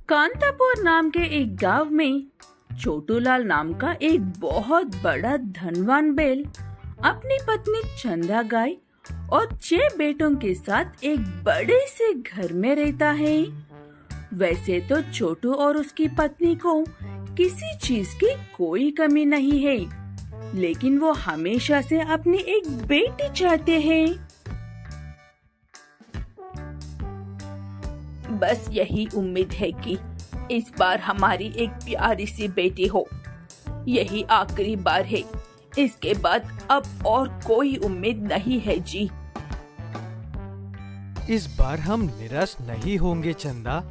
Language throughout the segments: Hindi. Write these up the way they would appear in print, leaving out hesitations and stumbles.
कांतापुर नाम के एक गांव में छोटूलाल नाम का एक बहुत बड़ा धनवान बैल अपनी पत्नी चंदा गाय और 6 बेटों के साथ एक बड़े से घर में रहता है। वैसे तो छोटू और उसकी पत्नी को किसी चीज की कोई कमी नहीं है, लेकिन वो हमेशा से अपनी एक बेटी चाहते हैं। बस यही उम्मीद है कि इस बार हमारी एक प्यारी सी बेटी हो। यही आखिरी बार है, इसके बाद अब और कोई उम्मीद नहीं है जी। इस बार हम निराश नहीं होंगे चंदा।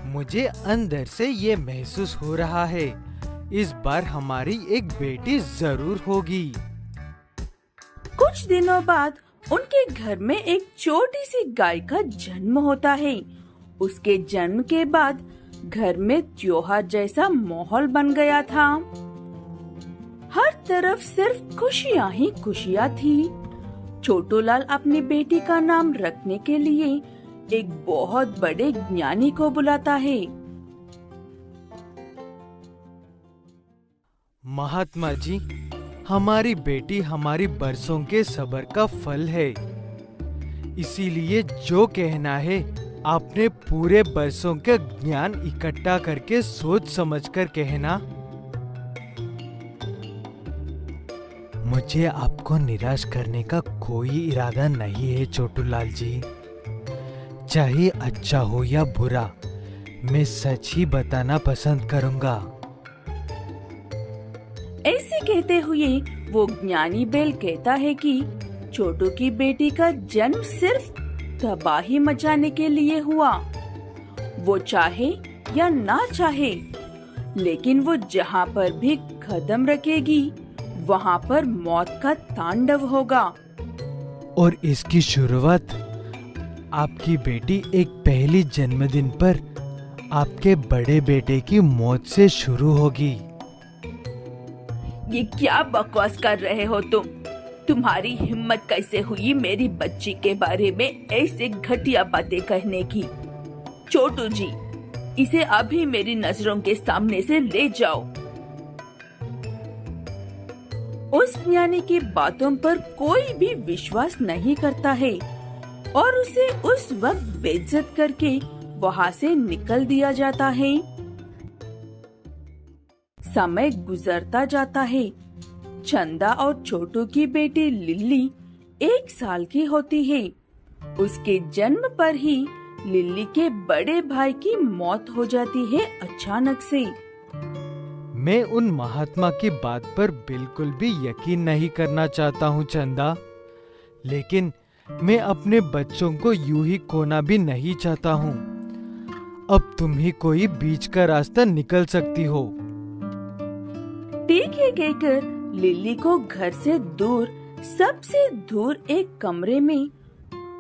मुझे अंदर से ये महसूस हो रहा है, इस बार हमारी एक बेटी जरूर होगी। कुछ दिनों बाद उनके घर में एक छोटी सी गाय का जन्म होता है। उसके जन्म के बाद घर में त्योहार जैसा माहौल बन गया था। हर तरफ सिर्फ खुशियाँ ही खुशियाँ थी। छोटूलाल अपनी बेटी का नाम रखने के लिए एक बहुत बड़े ज्ञानी को बुलाता है। महात्मा जी, हमारी बेटी हमारी बरसों के सब्र का फल है, इसीलिए जो कहना है आपने पूरे बरसों का ज्ञान इकट्ठा करके सोच समझकर कहना। मुझे आपको निराश करने का कोई इरादा नहीं है छोटूलाल जी। चाहे अच्छा हो या बुरा, मैं सच ही बताना पसंद करूंगा। ऐसे कहते हुए वो ज्ञानी बैल कहता है कि छोटू की बेटी का जन्म सिर्फ तबाही मचाने के लिए हुआ। वो चाहे या ना चाहे, लेकिन वो जहाँ पर भी कदम रखेगी वहाँ पर मौत का तांडव होगा। और इसकी शुरुआत आपकी बेटी एक पहली जन्मदिन पर आपके बड़े बेटे की मौत से शुरू होगी। ये क्या बकवास कर रहे हो तुम? तुम्हारी हिम्मत कैसे हुई मेरी बच्ची के बारे में ऐसे घटिया बातें कहने की? छोटू जी, इसे अभी मेरी नजरों के सामने से ले जाओ। उस ज्ञानी की बातों पर कोई भी विश्वास नहीं करता है और उसे उस वक्त बेइज्जत करके वहाँ से निकल दिया जाता है। समय गुजरता जाता है। चंदा और छोटू की बेटी लिल्ली 1 साल की होती है। उसके जन्म पर ही लिल्ली के बड़े भाई की मौत हो जाती है अचानक से। मैं उन महात्मा की बात पर बिल्कुल भी यकीन नहीं करना चाहता हूँ चंदा, लेकिन मैं अपने बच्चों को यूं ही खोना भी नहीं चाहता हूँ। अब तुम ही कोई बीच का रास्ता निकल सकती हो। ठीक है कहकर लिल्ली को घर से दूर, सबसे दूर एक कमरे में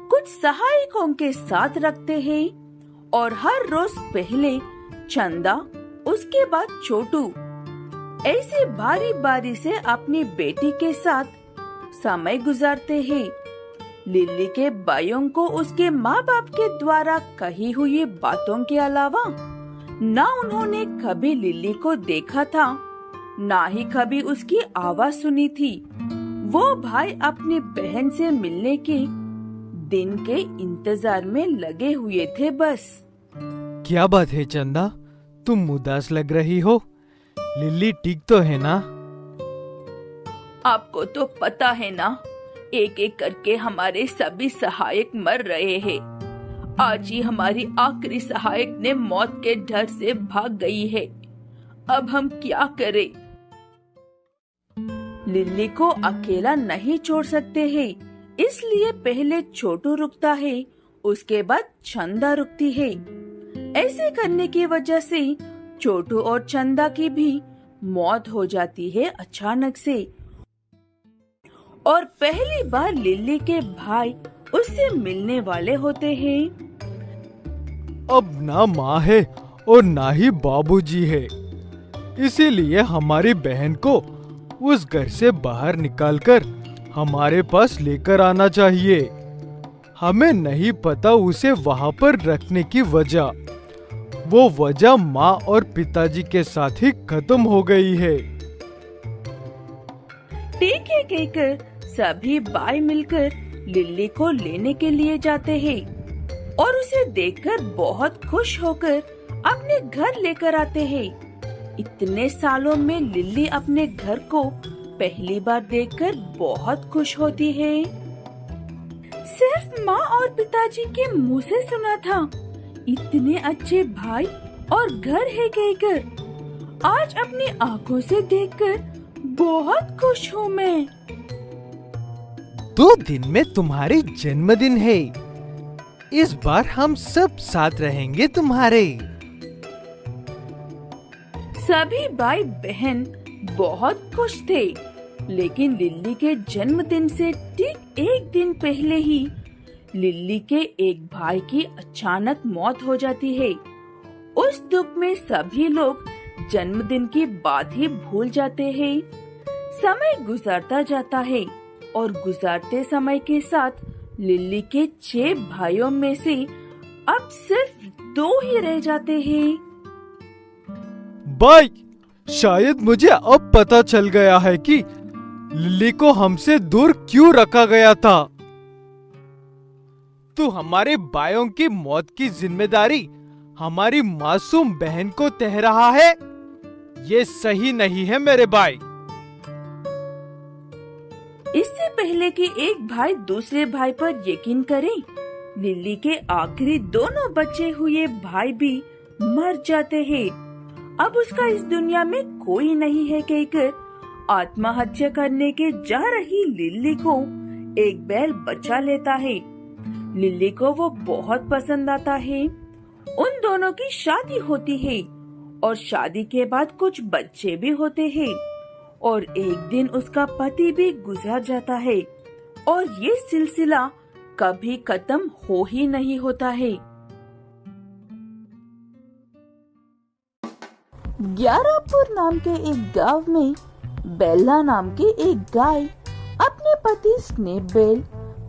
कुछ सहायकों के साथ रखते हैं और हर रोज पहले चंदा, उसके बाद छोटू ऐसे बारी बारी से अपनी बेटी के साथ समय गुजारते हैं। लिल्ली के भाइयों को उसके माँ बाप के द्वारा कही हुई बातों के अलावा ना उन्होंने कभी लिल्ली को देखा था, ना ही कभी उसकी आवाज सुनी थी। वो भाई अपनी बहन से मिलने के दिन के इंतजार में लगे हुए थे बस। क्या बात है चंदा, तुम उदास लग रही हो? लिल्ली ठीक तो है ना? आपको तो पता है ना, एक एक करके हमारे सभी सहायक मर रहे हैं। आज ही हमारी आखिरी सहायक ने मौत के डर से भाग गई है। अब हम क्या करें? लिल्ली को अकेला नहीं छोड़ सकते हैं, इसलिए पहले छोटू रुकता है, उसके बाद चंदा रुकती है। ऐसे करने की वजह से छोटू और चंदा की भी मौत हो जाती है अचानक से। और पहली बार लिल्ली के भाई उससे मिलने वाले होते हैं। अब ना माँ है और ना ही बाबूजी है, इसीलिए हमारी बहन को उस घर से बाहर निकालकर हमारे पास लेकर आना चाहिए। हमें नहीं पता उसे वहाँ पर रखने की वजह, वो वजह माँ और पिताजी के साथ ही खत्म हो गई है। ठीक है कहकर सभी भाई मिलकर लिल्ली को लेने के लिए जाते हैं और उसे देखकर बहुत खुश होकर अपने घर लेकर आते हैं। इतने सालों में लिल्ली अपने घर को पहली बार देखकर बहुत खुश होती है। सिर्फ माँ और पिताजी के मुंह से सुना था, इतने अच्छे भाई और घर है कहकर आज अपनी आंखों से देखकर बहुत खुश हूँ मैं। 2 दिन में तुम्हारी जन्मदिन है। इस बार हम सब साथ रहेंगे तुम्हारे। सभी भाई बहन बहुत खुश थे, लेकिन लिल्ली के जन्मदिन से ठीक 1 दिन पहले ही लिल्ली के एक भाई की अचानक मौत हो जाती है। उस दुख में सभी लोग जन्मदिन की बात ही भूल जाते हैं। समय गुजरता जाता है और गुजरते समय के साथ लिल्ली के 6 भाइयों में से अब सिर्फ 2 ही रह जाते हैं। भाई, शायद मुझे अब पता चल गया है कि लिल्ली को हमसे दूर क्यों रखा गया था। तू हमारे भाइयों की मौत की जिम्मेदारी हमारी मासूम बहन को तह रहा है। ये सही नहीं है मेरे भाई। इससे पहले कि एक भाई दूसरे भाई पर यकीन करे, लिल्ली के आखिरी दोनों बचे हुए भाई भी मर जाते हैं। अब उसका इस दुनिया में कोई नहीं है कहकर आत्महत्या करने के जा रही लिल्ली को एक बैल बचा लेता है। लिल्ली को वो बहुत पसंद आता है। उन दोनों की शादी होती है और शादी के बाद कुछ बच्चे भी होते हैं और एक दिन उसका पति भी गुजर जाता है और ये सिलसिला कभी खत्म हो ही नहीं होता है। 11पुर नाम के एक गांव में बेला नाम की एक गाय अपने पति स्नेपबेल,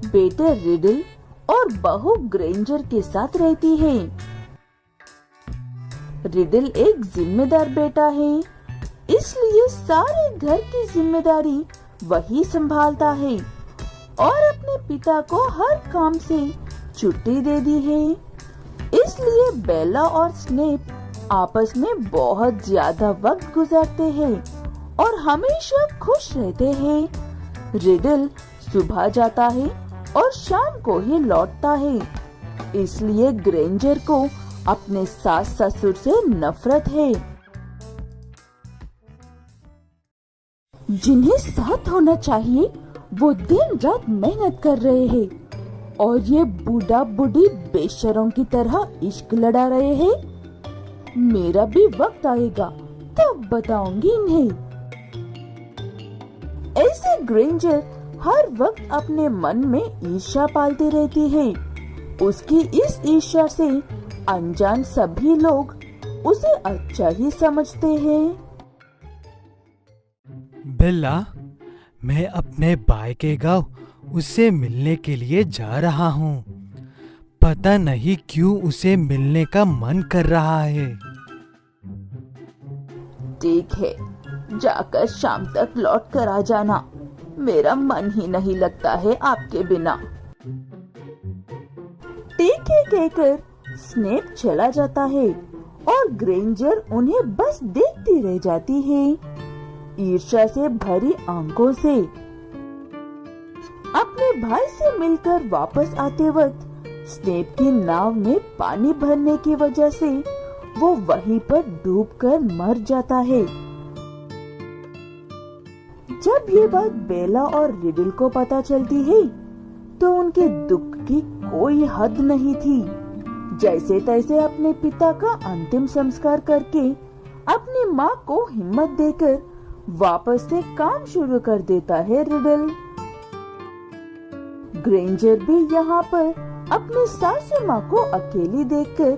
बेटे रिडल और बहू ग्रेंजर के साथ रहती है। रिडल एक जिम्मेदार बेटा है, इसलिए सारे घर की जिम्मेदारी वही संभालता है और अपने पिता को हर काम से छुट्टी दे दी है। इसलिए बेला और स्नेप आपस में बहुत ज्यादा वक्त गुजारते हैं और हमेशा खुश रहते हैं। रिडल सुबह जाता है और शाम को ही लौटता है, इसलिए ग्रेंजर को अपने सास ससुर से नफरत है। जिन्हें साथ होना चाहिए वो दिन रात मेहनत कर रहे हैं और ये बूढ़ा बूढ़ी बेशरम की तरह इश्क लड़ा रहे हैं। मेरा भी वक्त आएगा तब बताऊंगी इन्हें। ऐसे ग्रेंजर हर वक्त अपने मन में ईर्ष्या पालती रहती है। उसकी इस ईर्ष्या से अनजान सभी लोग उसे अच्छा ही समझते हैं। बेला, मैं अपने भाई के गांव उससे मिलने के लिए जा रहा हूँ। पता नहीं क्यों उसे मिलने का मन कर रहा है। ठीक है, जाकर शाम तक लौट कर आ जाना। मेरा मन ही नहीं लगता है आपके बिना। ठीक है कहकर स्नेप चला जाता है और ग्रेंजर उन्हें बस देखती रह जाती है, ईर्ष्या से भरी आंखों से। अपने भाई से मिलकर वापस आते वक्त स्नेप की नाव में पानी भरने की वजह से वो वहीं पर डूबकर मर जाता है। जब ये बात बेला और रिडल को पता चलती है तो उनके दुख की कोई हद नहीं थी। जैसे तैसे अपने पिता का अंतिम संस्कार करके अपनी माँ को हिम्मत देकर वापस से काम शुरू कर देता है रिडल। ग्रेंजर भी यहाँ पर अपनी सासू माँ को अकेली देखकर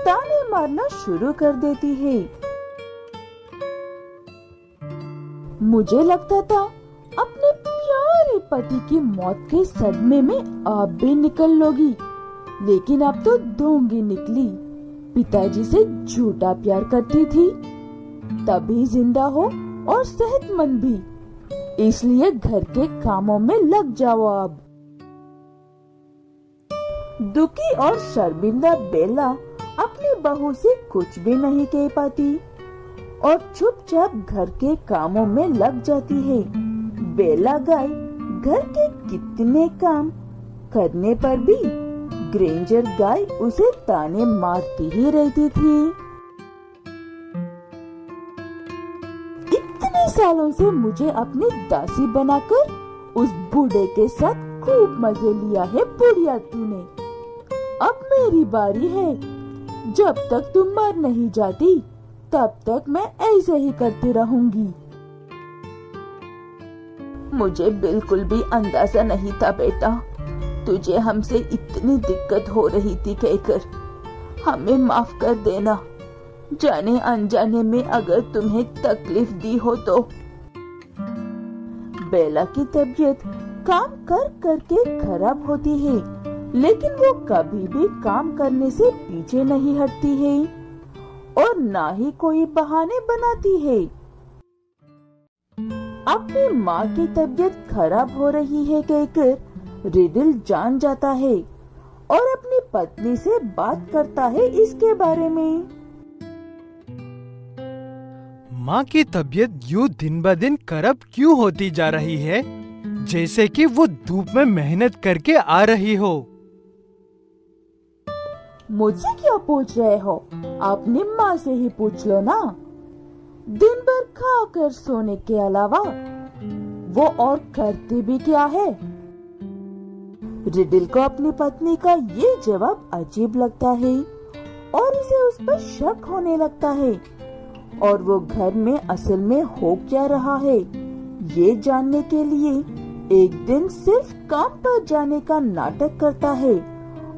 ताने मारना शुरू कर देती है। मुझे लगता था अपने प्यारे पति की मौत के सदमे में आप भी निकल लोगी, लेकिन अब तो दोंगी निकली। पिताजी से झूठा प्यार करती थी, तभी जिंदा हो और सेहतमंद भी। इसलिए घर के कामों में लग जाओ अब। दुखी और शर्मिंदा बेला अपनी बहू से कुछ भी नहीं कह पाती और चुपचाप घर के कामों में लग जाती है। बेला गाय घर के कितने काम करने पर भी ग्रेंजर गाय उसे ताने मारती ही रहती थी। इतने सालों से मुझे अपनी दासी बनाकर उस बूढ़े के साथ खूब मजे लिया है बुढ़िया तूने। अब मेरी बारी है। जब तक तुम मर नहीं जाती तब तक मैं ऐसे ही करती रहूंगी। मुझे बिल्कुल भी अंदाजा नहीं था बेटा, तुझे हमसे इतनी दिक्कत हो रही थी कहकर। हमें माफ कर देना, जाने अनजाने में अगर तुम्हें तकलीफ दी हो तो। बेला की तबीयत काम कर करके खराब होती है, लेकिन वो कभी भी काम करने से पीछे नहीं हटती है और ना ही कोई बहाने बनाती है। अपनी माँ की तबीयत खराब हो रही है कहकर रिडल जान जाता है और अपनी पत्नी से बात करता है इसके बारे में। माँ की तबीयत यूं दिन ब दिन खराब क्यों होती जा रही है, जैसे कि वो धूप में मेहनत करके आ रही हो। मुझसे क्यों पूछ रहे हो? अपनी माँ से ही पूछ लो ना। दिन भर खाकर सोने के अलावा वो और करती भी क्या है? रिडल को अपनी पत्नी का ये जवाब अजीब लगता है और उसे उस पर शक होने लगता है और वो घर में असल में हो क्या रहा है ये जानने के लिए एक दिन सिर्फ काम पर जाने का नाटक करता है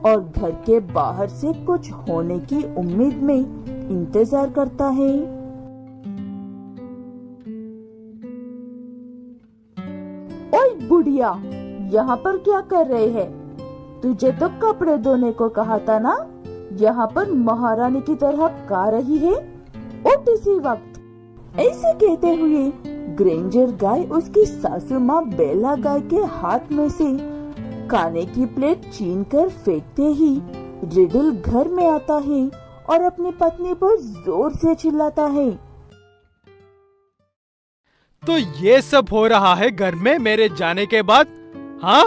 और घर के बाहर से कुछ होने की उम्मीद में इंतजार करता है। ओए बुढ़िया, यहाँ पर क्या कर रहे हैं? तुझे तो कपड़े धोने को कहा था ना? यहाँ पर महारानी की तरह का रही है? उठ इसी वक्त। ऐसे कहते हुए ग्रेंजर गाय उसकी सासू माँ बेला गाय के हाथ में से खाने की प्लेट छीन कर फेंकते ही रिडल घर में आता है और अपनी पत्नी पर जोर से चिल्लाता है। तो ये सब हो रहा है घर में मेरे जाने के बाद? हाँ,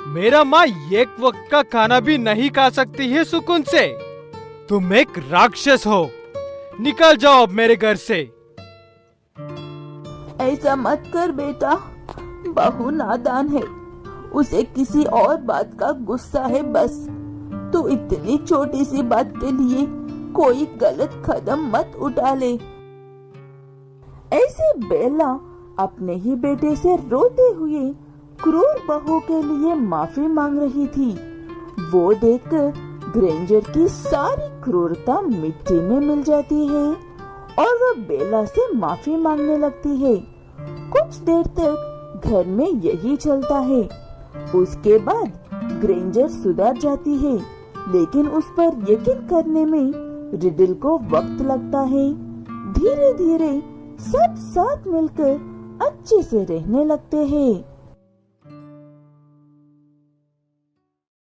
मेरा माँ एक वक्त का खाना भी नहीं खा सकती है सुकून से। तुम एक राक्षस हो, निकल जाओ अब मेरे घर से। ऐसा मत कर बेटा, बहू नादान है, उसे किसी और बात का गुस्सा है बस। तू इतनी छोटी सी बात के लिए कोई गलत कदम मत उठा ले। ऐसे बेला अपने ही बेटे से रोते हुए क्रूर बहू के लिए माफी मांग रही थी। वो देखकर ग्रेंजर की सारी क्रूरता मिट्टी में मिल जाती है और वो बेला से माफी मांगने लगती है। कुछ देर तक घर में यही चलता है। उसके बाद ग्रेंजर सुधर जाती है, लेकिन उस पर यकीन करने में रिडल को वक्त लगता है। धीरे धीरे सब साथ मिलकर अच्छे से रहने लगते हैं।